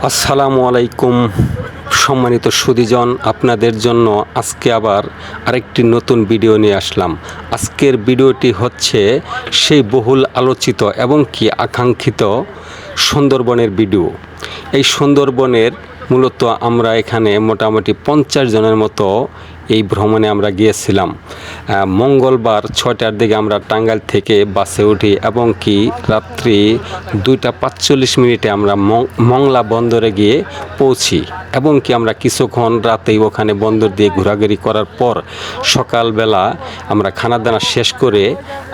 আসসালামু আলাইকুম সম্মানিত সুধীজন, আপনাদের জন্য আজকে আবার আরেকটি নতুন ভিডিও নিয়ে আসলাম। আজকের ভিডিওটি হচ্ছে সেই বহুল আলোচিত এবং কি আকাঙ্ক্ষিত সুন্দরবনের ভিডিও। এই সুন্দরবনের মূলত আমরা এখানে মোটামুটি 50 জনের মতো এই ভ্রমণে আমরা গিয়েছিলাম। মঙ্গলবার 6টার দিকে আমরা টাঙ্গাইল থেকে বাসে উঠি এবং কি রাত্রি 2:45 আমরা মংলা বন্দরে গিয়ে পৌঁছি এবং কি আমরা কিছুক্ষণ রাতেই ওখানে বন্দর দিয়ে ঘোরাঘুরি করার পর সকালবেলা আমরা খানাদানা শেষ করে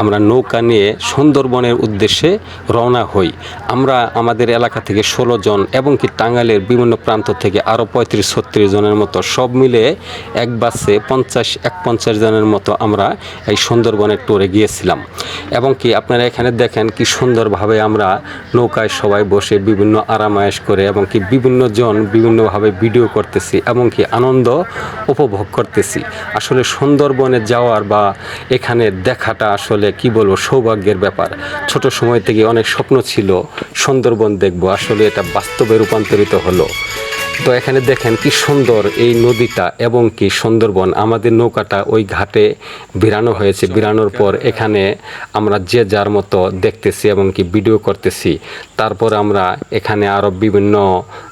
আমরা নৌকা নিয়ে সুন্দরবনের উদ্দেশ্যে রওনা হই। আমরা আমাদের এলাকা থেকে 16 জন এবং কি টাঙ্গাইলের বিভিন্ন প্রান্ত থেকে আরও 35-36 জনের মতো সব মিলে এক বাসে 50-51 জনের মতো আমরা এই সুন্দরবনের ট্যুরে গিয়েছিলাম। এবং কি আপনারা এখানে দেখেন কি সুন্দরভাবে আমরা নৌকায় সবাই বসে বিভিন্ন আরামায়েশ করে এবং কি বিভিন্ন জন বিভিন্নভাবে ভিডিও করতেছি এবং কি আনন্দ উপভোগ করতেছি। আসলে সুন্দরবনে যাওয়ার বা এখানে দেখাটা আসলে কি বলবো সৌভাগ্যের ব্যাপার। ছোট সময় থেকে অনেক স্বপ্ন ছিল সুন্দরবন দেখব, আসলে এটা বাস্তবে রূপান্তরিত হলো। তো এখানে দেখেন কি সুন্দর এই নদীটা এবং কি সুন্দরবন। আমাদের নৌকাটা ওই ঘাটে ভিড়ানো হয়েছে, ভিড়ানোর পর এখানে আমরা যে যার মতো দেখতেছি এবং কি ভিডিও করতেছি। তারপর আমরা এখানে আরও বিভিন্ন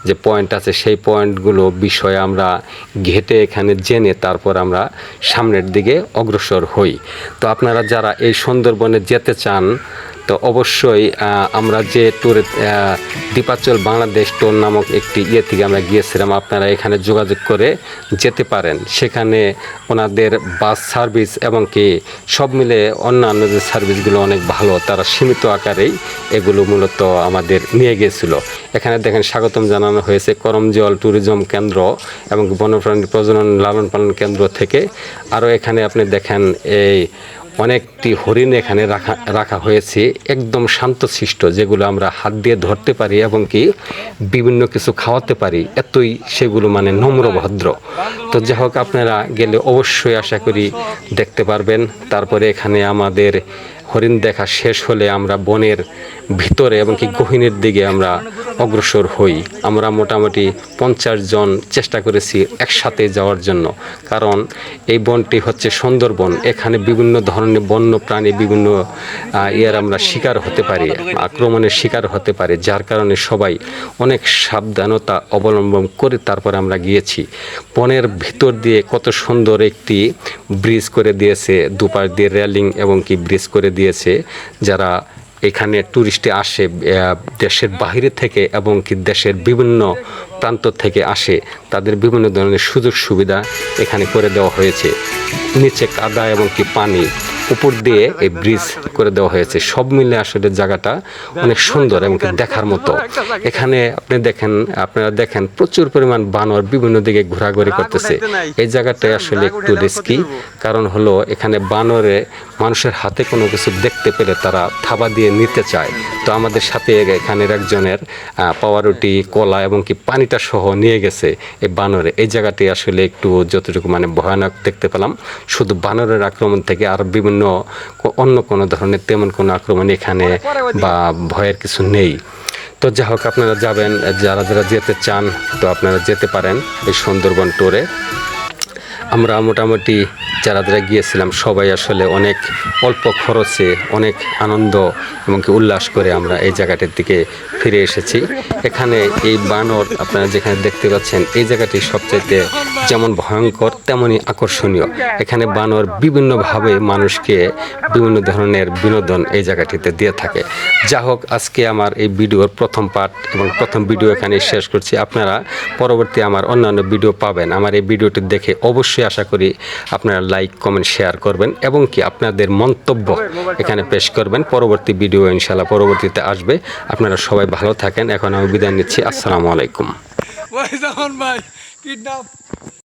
যে পয়েন্ট আছে সেই পয়েন্টগুলো বিষয়ে আমরা ঘেটে এখানে জেনে তারপর আমরা সামনের দিকে অগ্রসর হই। তো আপনারা যারা এই সুন্দরবনে যেতে চান তো অবশ্যই আমরা যে ট্যুরে দ্বীপাঞ্চল বাংলাদেশ ট্যুর নামক একটি থেকে আমরা গিয়েছিলাম, আপনারা এখানে যোগাযোগ করে যেতে পারেন। সেখানে ওনাদের বাস সার্ভিস এবং কি সব মিলে অন্যান্য যে সার্ভিসগুলো অনেক ভালো, তারা সীমিত আকারেই এগুলো মূলত আমাদের নিয়ে গিয়েছিল। এখানে দেখেন স্বাগতম জানানো হয়েছে করমজল ট্যুরিজম কেন্দ্র এবং বন্যপ্রাণী প্রজনন লালন পালন কেন্দ্র থেকে। আরও এখানে আপনি দেখেন এই অনেকটি হরিণ এখানে রাখা হয়েছে, একদম শান্তশিষ্ট, যেগুলো আমরা হাত দিয়ে ধরতে পারি এবং কি বিভিন্ন কিছু খাওয়াতে পারি, এতই সেগুলো মানে নম্র ভদ্র। তো যাই হোক আপনারা গেলে অবশ্যই আশা করি দেখতে পারবেন। তারপরে এখানে আমাদের হরিণ দেখা শেষ হলে আমরা বনের ভিতরে এবং কি গহীনের দিকে আমরা অগ্রসর হই। আমরা মোটামুটি 50 জন চেষ্টা করেছি একসাথে যাওয়ার জন্য, কারণ এই বনটি হচ্ছে সুন্দরবন। এখানে বিভিন্ন ধরনের বন্য প্রাণী বিভিন্ন আমরা শিকার হতে পারি, আক্রমণের শিকার হতে পারে, যার কারণে সবাই অনেক সাবধানতা অবলম্বন করে তারপর আমরা গিয়েছি। বনের ভিতর দিয়ে কত সুন্দর একটি ব্রিজ করে দিয়েছে, দুপাশ দিয়ে রেলিং এবং কি ব্রিজ করে দিয়েছে। যারা এখানে ট্যুরিস্টে আসে দেশের বাইরে থেকে এবং কি দেশের বিভিন্ন প্রান্ত থেকে আসে, তাদের বিভিন্ন ধরনের সুযোগ সুবিধা এখানে করে দেওয়া হয়েছে। নিচে কাদা এবং কি পানি, উপর দিয়ে এই ব্রিজ করে দেওয়া হয়েছে। সব মিলে আসলে জায়গাটা অনেক সুন্দর এবং দেখার মতো। এখানে আপনারা দেখেন প্রচুর পরিমাণ বানর বিভিন্ন দিকে ঘোরাঘুরি করতেছে। এই জায়গাটায় আসলে একটু রিস্কি, কারণ হলো এখানে বানরে মানুষের হাতে কোনো কিছু দেখতে পেলে তারা থাবা দিয়ে নিতে চায়। তো আমাদের সাথে এখানের একজনের পাউরুটি, কলা এবং কি পানিটা সহ নিয়ে গেছে এই বানরে। এই জায়গাটি আসলে একটু যতটুকু মানে ভয়ানক দেখতে পেলাম। শুধু বানরের আক্রমণ থেকে আর বিভিন্ন অন্য কোনো ধরনের তেমন কোনো আক্রমণ এখানে বা ভয়ের কিছু নেই। তো যাই হোক আপনারা যাবেন, যারা যারা যেতে চান তো আপনারা যেতে পারেন এই সুন্দরবন ট্যুরে। আমরা মোটামুটি যারা যারা গিয়েছিলাম সবাই আসলে অনেক অল্প খরচে অনেক আনন্দ এবং কি উল্লাস করে আমরা এই জায়গাটির দিকে ফিরে এসেছি। এখানে এই বানর আপনারা যেখানে দেখতে পাচ্ছেন, এই জায়গাটি সবচাইতে যেমন ভয়ঙ্কর তেমনই আকর্ষণীয়। এখানে বানর বিভিন্নভাবে মানুষকে বিভিন্ন ধরনের বিনোদন এই জায়গাটিতে দিয়ে থাকে। যা হোক আজকে আমার এই ভিডিওর প্রথম পার্ট এবং প্রথম ভিডিও এখানে শেষ করছি। আপনারা পরবর্তী আমার অন্যান্য ভিডিও পাবেন। আমার এই ভিডিওটি দেখে অবশ্যই আশা করি আপনারা লাইক, কমেন্ট, শেয়ার করবেন এবং কি আপনাদের মন্তব্য এখানে পেশ করবেন। পরবর্তী ভিডিও ইনশাআল্লাহ পরবর্তীতে আসবে। আপনারা সবাই ভালো থাকেন। এখন আমি বিদায় নিচ্ছি। আসসালামু আলাইকুম।